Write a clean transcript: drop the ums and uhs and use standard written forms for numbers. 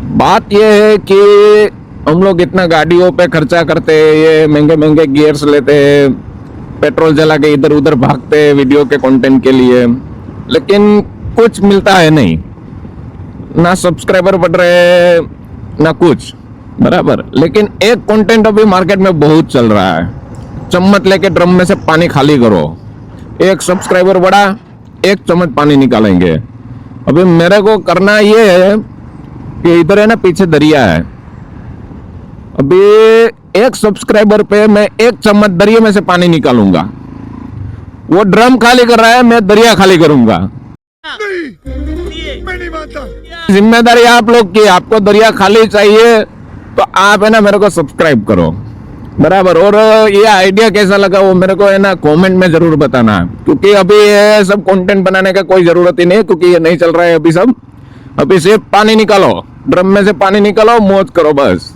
बात यह है कि हम लोग इतना गाड़ियों पे खर्चा करते हैं, ये महंगे महंगे गियर्स लेते हैं, पेट्रोल जला के इधर उधर भागते हैं वीडियो के कंटेंट के लिए, लेकिन कुछ मिलता है नहीं, ना सब्सक्राइबर बढ़ रहे ना कुछ बराबर। लेकिन एक कंटेंट अभी मार्केट में बहुत चल रहा है, चम्मच लेके ड्रम में से पानी खाली करो, एक सब्सक्राइबर बढ़ा एक चम्मच पानी निकालेंगे। अभी मेरे को करना ये है कि इधर है ना पीछे दरिया है, अभी एक सब्सक्राइबर पे मैं एक चम्मच दरिया में से पानी निकालूंगा, वो ड्रम खाली कर रहा है, मैं दरिया खाली करूंगा। मैं नहीं मानता। जिम्मेदारी आप लोग की, आपको दरिया खाली चाहिए तो आप है ना मेरे को सब्सक्राइब करो बराबर। और ये आइडिया कैसा लगा वो मेरे को है ना कमेंट में जरूर बताना, क्योंकि अभी ये सब कंटेंट बनाने का कोई जरूरत ही नहीं, क्योंकि ये नहीं चल रहा है अभी सब। अभी सिर्फ पानी निकालो, ड्रम में से पानी निकालो, मौज करो बस।